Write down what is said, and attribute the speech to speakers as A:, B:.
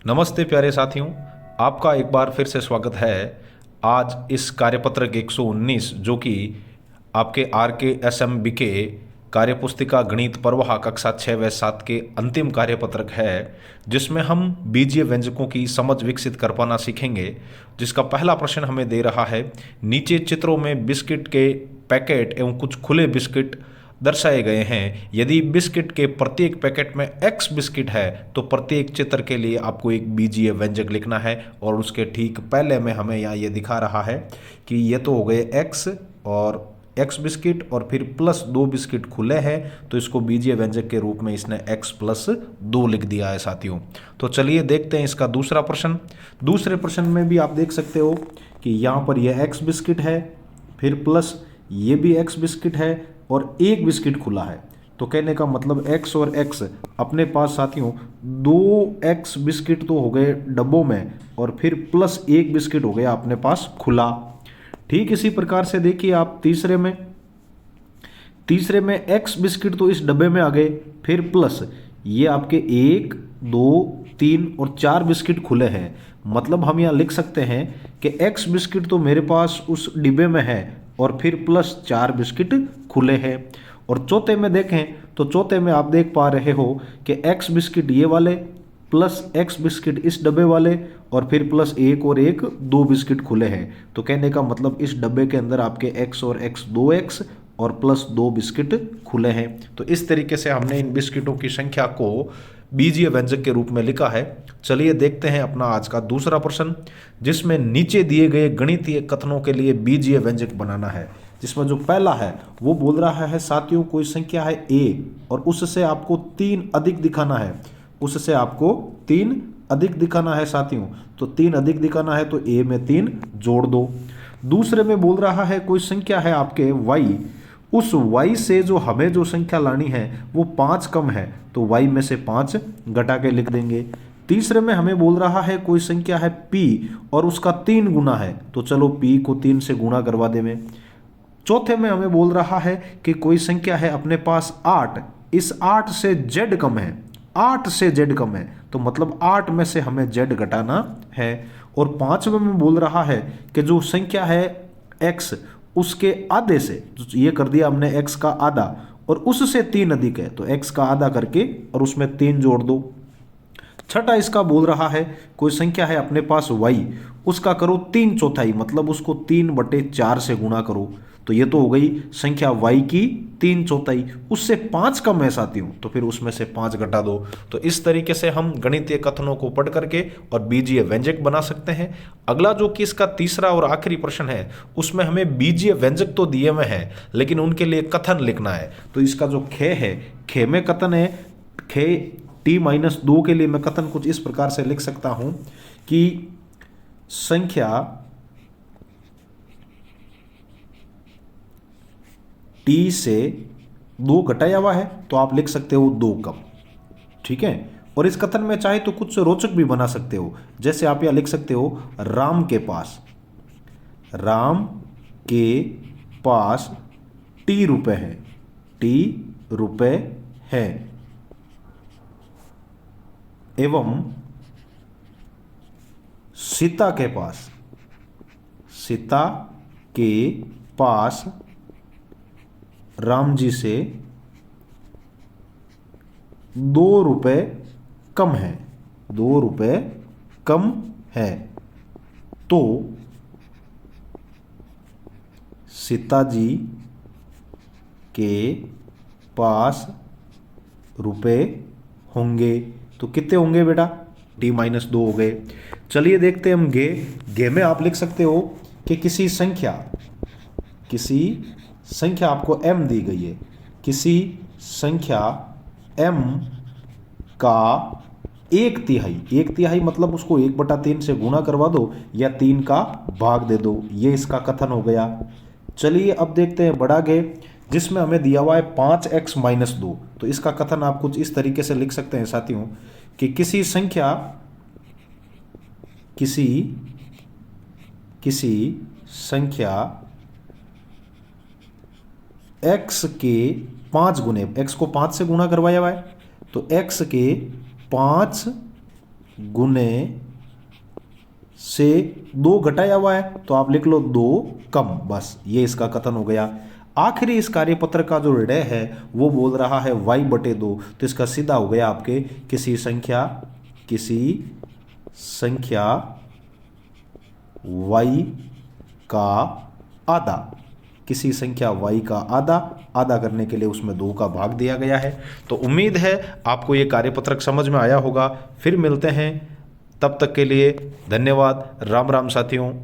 A: नमस्ते प्यारे साथियों, आपका एक बार फिर से स्वागत है। आज इस कार्यपत्रक 119 जो कि आपके आर के एस एम बी के कार्यपुस्तिका गणित प्रवाह कक्षा 6 व 7 के अंतिम कार्यपत्रक है, जिसमें हम बीजीय व्यंजकों की समझ विकसित कर पाना सीखेंगे। जिसका पहला प्रश्न हमें दे रहा है, नीचे चित्रों में बिस्किट के पैकेट एवं कुछ खुले बिस्किट दर्शाए गए हैं। यदि बिस्किट के प्रत्येक पैकेट में x बिस्किट है तो प्रत्येक चित्र के लिए आपको एक बीजीय व्यंजक लिखना है। और उसके ठीक पहले में हमें यहाँ ये दिखा रहा है कि ये तो हो गए x और x बिस्किट और फिर प्लस 2 बिस्किट खुले हैं, तो इसको बीजीय व्यंजक के रूप में इसने x प्लस 2 लिख दिया है साथियों। तो चलिए देखते हैं इसका दूसरा प्रश्न। दूसरे प्रश्न में भी आप देख सकते हो कि यहाँ पर यह x बिस्किट है, फिर प्लस ये भी x बिस्किट है और एक बिस्किट खुला है। तो कहने का मतलब x और x अपने पास साथियों 2x बिस्किट तो हो गए डब्बों में और फिर प्लस एक बिस्किट हो गया अपने पास खुला। ठीक इसी प्रकार से देखिए आप तीसरे में x बिस्किट तो इस डब्बे में आ गए, फिर प्लस ये आपके 1 2 3 और 4 बिस्किट खुले हैं। मतलब हम यहाँ लिख सकते हैं कि x बिस्किट तो मेरे पास उस डिब्बे में है और फिर प्लस 4 बिस्किट खुले हैं। और चौथे में देखें तो चौथे में आप देख पा रहे हो कि x बिस्किट ये वाले प्लस x बिस्किट इस डब्बे वाले और फिर प्लस एक और एक 2 बिस्किट खुले हैं। तो कहने का मतलब इस डब्बे के अंदर आपके x और x 2x और प्लस 2 बिस्किट खुले हैं। तो इस तरीके से हमने इन बिस्किटों की संख्या को बीजीय व्यंजक के रूप में लिखा है। चलिए देखते हैं अपना आज का दूसरा प्रश्न, जिसमें नीचे दिए गए गणितीय कथनों के लिए बीजीय व्यंजक बनाना है। जिसमें जो पहला है वो बोल रहा है साथियों, कोई संख्या है a और उससे आपको 3 अधिक दिखाना है। उससे आपको 3 अधिक दिखाना है साथियों। तो 3 अधिक दिखाना है तो a में 3 जोड़ दो। दूसरे में बोल रहा है कोई संख्या है आपके y, उस y से जो हमें जो संख्या लानी है वो 5 कम है, तो y में से 5 घटा के लिख देंगे। तीसरे में हमें बोल रहा है कोई संख्या है p और उसका 3 गुना है, तो चलो p को 3 से गुणा करवा देंगे। चौथे में हमें बोल रहा है कि कोई संख्या है अपने पास 8, इस 8 से z कम है, 8 से z कम है, तो मतलब 8 में से हमें z घटाना है। और पांचवें में बोल रहा है कि जो संख्या है x उसके आधे से, ये कर दिया हमने x का आधा और उससे 3 अधिक है, तो x का आधा करके और उसमें 3 जोड़ दो। छठा इसका बोल रहा है कोई संख्या है अपने पास y, उसका करो 3/4, मतलब उसको 3/4 से गुणा करो। तो ये तो हो गई संख्या y की 3/4, उससे 5 कम है साथियों, तो फिर उसमें से 5 घटा दो। तो इस तरीके से हम गणितीय कथनों को पढ़ करके और बीजीय व्यंजक बना सकते हैं। अगला जो कि इसका तीसरा और आखिरी प्रश्न है, उसमें हमें बीजीय व्यंजक तो दिए हुए हैं लेकिन उनके लिए कथन लिखना है। तो इसका जो खे है, खे में कथन है, खे t-2 के लिए मैं कथन कुछ इस प्रकार से लिख सकता हूं कि संख्या t से 2 घटाया हुआ है, तो आप लिख सकते हो 2 कम। ठीक है। और इस कथन में चाहे तो कुछ रोचक भी बना सकते हो, जैसे आप यहां लिख सकते हो राम के पास t रुपए है, t रुपए है, एवं सीता के पास राम जी से 2 रुपए कम है, 2 रुपए कम है, तो सीता जी के पास रुपए होंगे। तो कितने होंगे बेटा? t-2 हो गए। चलिए देखते हैं हम गे में आप लिख सकते हो कि किसी संख्या आपको m दी गई है, किसी संख्या m का 1/3 मतलब उसको 1/3 से गुणा करवा दो या 3 का भाग दे दो, ये इसका कथन हो गया। चलिए अब देखते हैं बड़ा गे, जिसमें हमें दिया हुआ है 5x-2। तो इसका कथन आप कुछ इस तरीके से लिख सकते हैं साथियों कि किसी संख्या x के 5 गुने, x को 5 से गुणा करवाया हुआ है, तो x के 5 गुने से 2 घटाया हुआ है तो आप लिख लो 2 कम, बस ये इसका कथन हो गया। आखिरी इस कार्यपत्र का जो ऋण है वो बोल रहा है y/2, तो इसका सीधा हो गया आपके किसी संख्या y का आधा, किसी संख्या y का आधा करने के लिए उसमें 2 का भाग दिया गया है। तो उम्मीद है आपको ये कार्यपत्रक समझ में आया होगा। फिर मिलते हैं, तब तक के लिए धन्यवाद। राम राम साथियों।